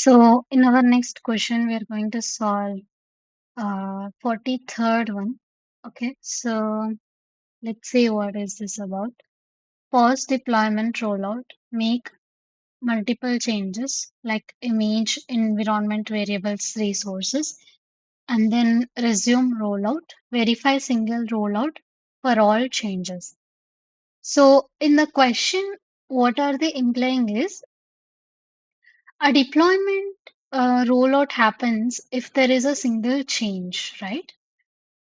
So in our next question, we are going to solve 43rd one. Okay, so let's see what is this about. Pause deployment rollout, make multiple changes like image, environment variables, resources, and then resume rollout, verify single rollout for all changes. So in the question, what are they implying is a deployment rollout happens if there is a single change, right?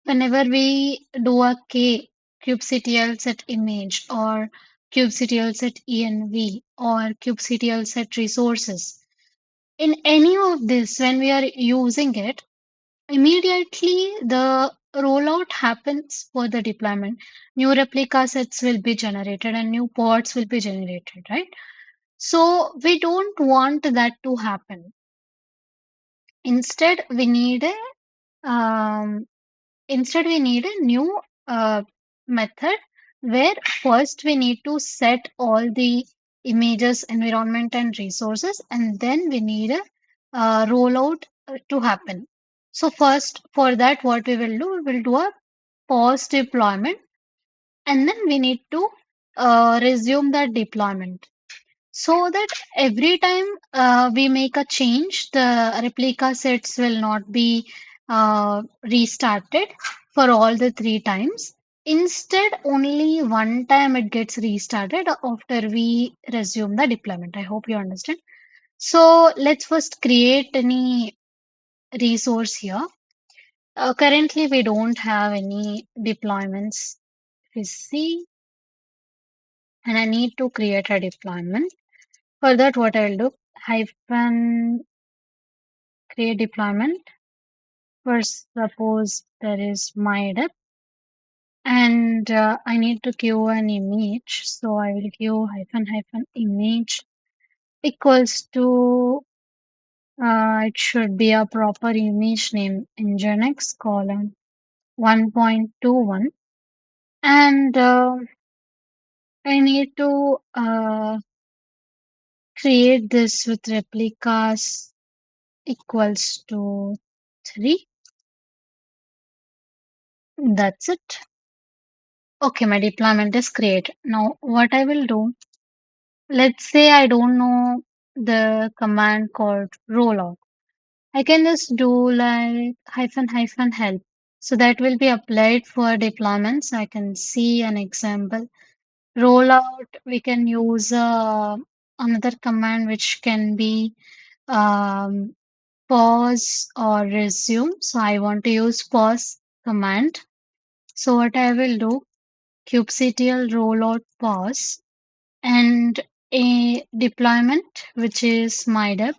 Whenever we do a kubectl set image or kubectl set env or kubectl set resources, in any of this, when we are using it, immediately the rollout happens for the deployment. New replica sets will be generated and new pods will be generated, right? So we don't want that to happen. Instead, we need a new method where first we need to set all the images, environment, and resources, and then we need a rollout to happen. So first, for that, what we will do a pause deployment, and then we need to resume that deployment. So that every time we make a change, the replica sets will not be restarted for all the three times. Instead, only one time it gets restarted after we resume the deployment. I hope you understand. So let's first create any resource here. Currently, we don't have any deployments. If you see, and I need to create a deployment. For that, what I'll do, hyphen create deployment. First, suppose there is my dep, and I need to give an image. So I will give hyphen image equals to, it should be a proper image name, nginx colon 1.21. And I need to create this with replicas equals to 3. That's it. Okay, my deployment is created. Now, what I will do, let's say I don't know the command called rollout. I can just do like hyphen help. So that will be applied for deployments. I can see an example. Rollout, we can use another command which can be um, pause or resume. So I want to use pause command. So what I will do, kubectl rollout pause and a deployment which is my dep.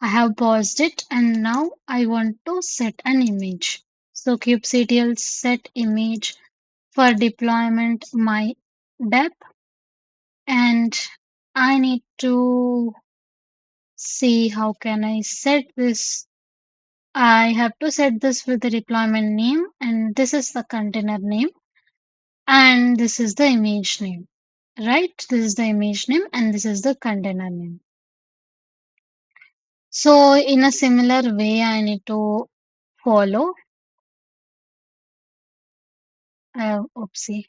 I have paused it and now I want to set an image. So kubectl set image for deployment my dep, and I need to see how can I set this. I have to set this with the deployment name, and this is the container name, and this is the image name. Right? This is the image name and this is the container name. So in a similar way, I need to follow. Oopsie.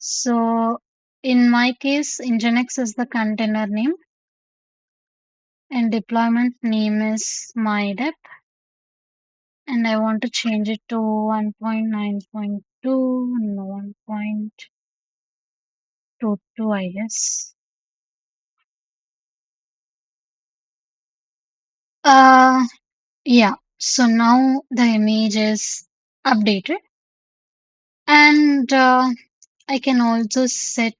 So in my case, Nginx is the container name and deployment name is mydep. And I want to change it to 1.9.2, no 1.22, I guess. Uh, yeah. So now the image is updated, and I can also set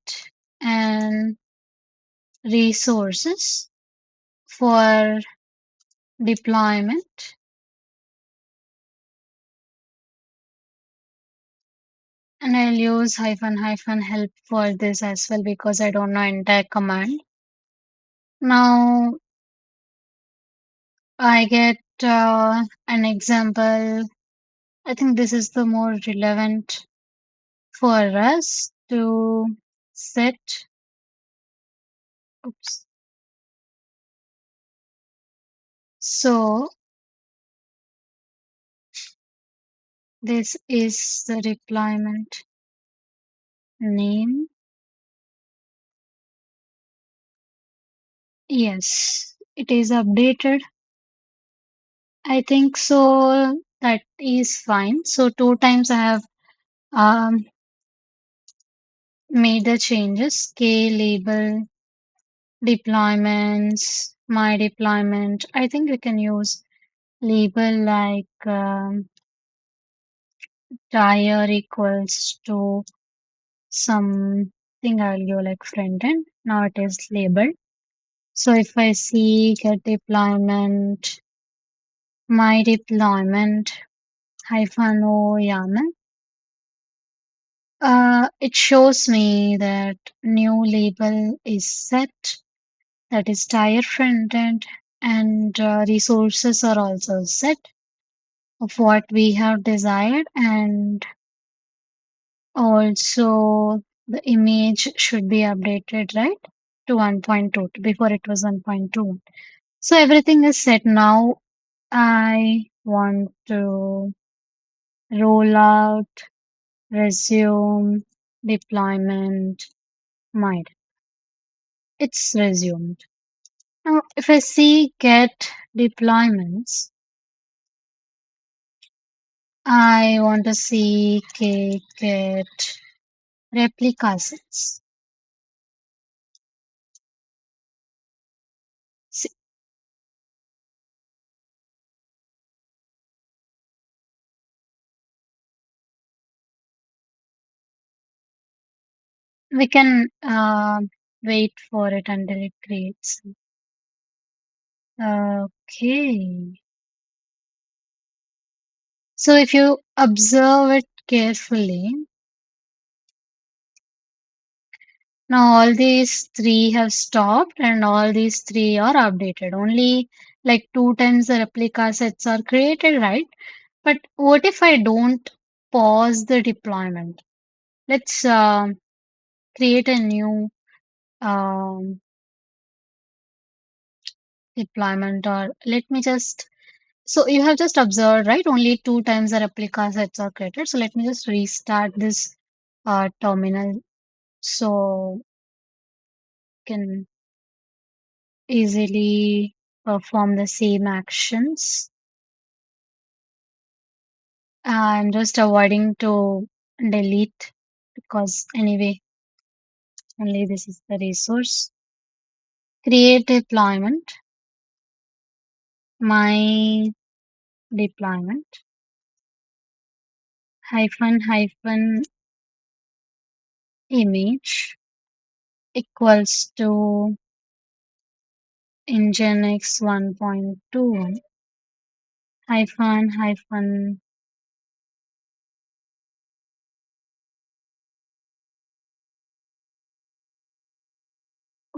an resources for deployment, and I'll use hyphen help for this as well because I don't know entire command. Now I get an example. I think this is the more relevant for us to set. Oops. So this is the deployment name. Yes, it is updated. I think so. That is fine. So two times I have um, made the changes. K label, deployments, my deployment. I think we can use label like tire equals to something. I'll go like front end. Now it is labeled. So if I see get deployment, my deployment hyphen o YAML, it shows me that new label is set, that is tire front end, and resources are also set of what we have desired, and also the image should be updated, right, to 1.2. Before it was 1.2. So everything is set. Now I want to roll out, resume, deployment, might. It's resumed. Now, if I see get deployments, I want to see get replica sets. See, we can wait for it until it creates. Okay. So if you observe it carefully, now all these three have stopped and all these three are updated. Only like two times the replica sets are created, right? But what if I don't pause the deployment? Let's create a new um, deployment, or let me just. So you have just observed, right? Only two times the replica sets are created. So let me just restart this terminal so can easily perform the same actions. I'm just avoiding to delete because anyway, only this is the resource. Create deployment, my deployment, hyphen hyphen image equals to nginx 1.2 hyphen hyphen.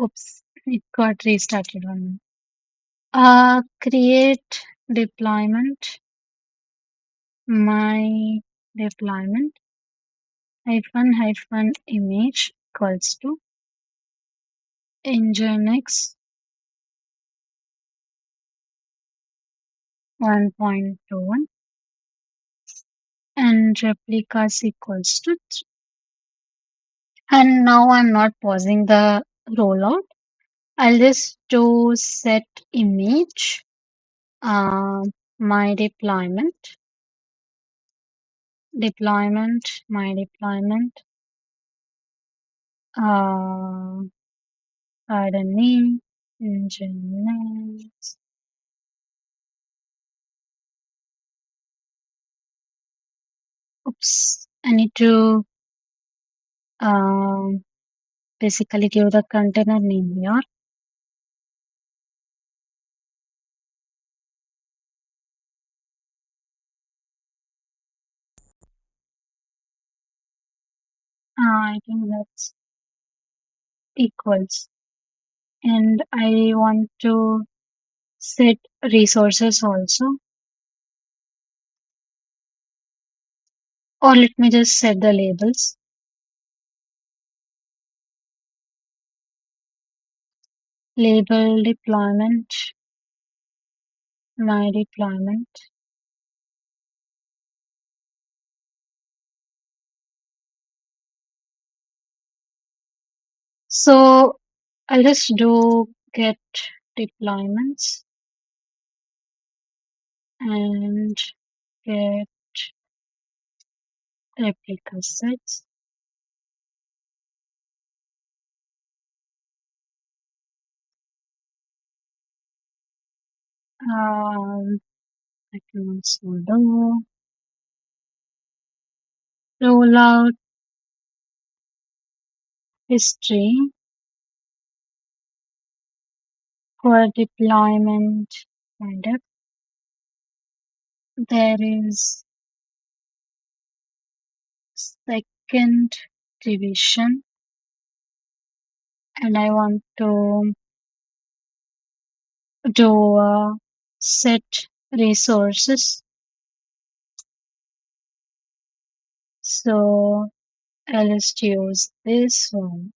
Oops, it got restarted on. Create deployment, my deployment, hyphen hyphen image equals to nginx 1.1 and replicas equals to 3. And now I'm not pausing the rollout. I'll just do set image, uh, my deployment, my deployment, uh, pardon me, nginx. Oops, I need to um, basically give the container name here. I think that's equals. And I want to Set resources also, or let me just set the labels. Label deployment, my deployment. So I'll just do get deployments and get replica sets. I can also do rollout history for deployment kind of. There is second division and I want to do set resources. So I'll just use this one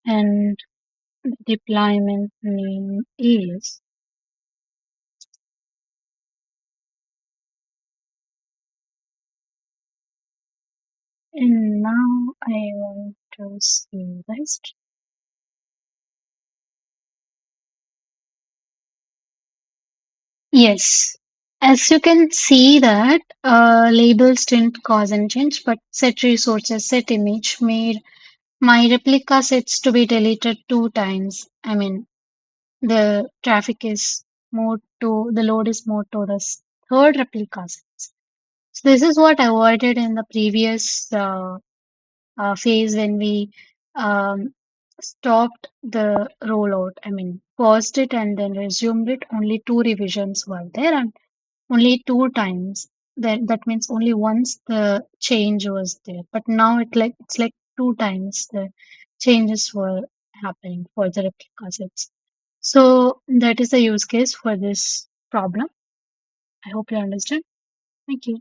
and the deployment name is and now I want to see this. Yes, as you can see that labels didn't cause any change, but set resources, set image made my replica sets to be deleted 2 times. I mean, the traffic is more to the load is more to the third replica sets. So this is what I avoided in the previous phase when we um, stopped the rollout. I mean, paused it and then resumed it. Only two revisions were there, and only 2 times. That means only once the change was there. But now it's like 2 times the changes were happening for the replica sets. So that is the use case for this problem. I hope you understand. Thank you.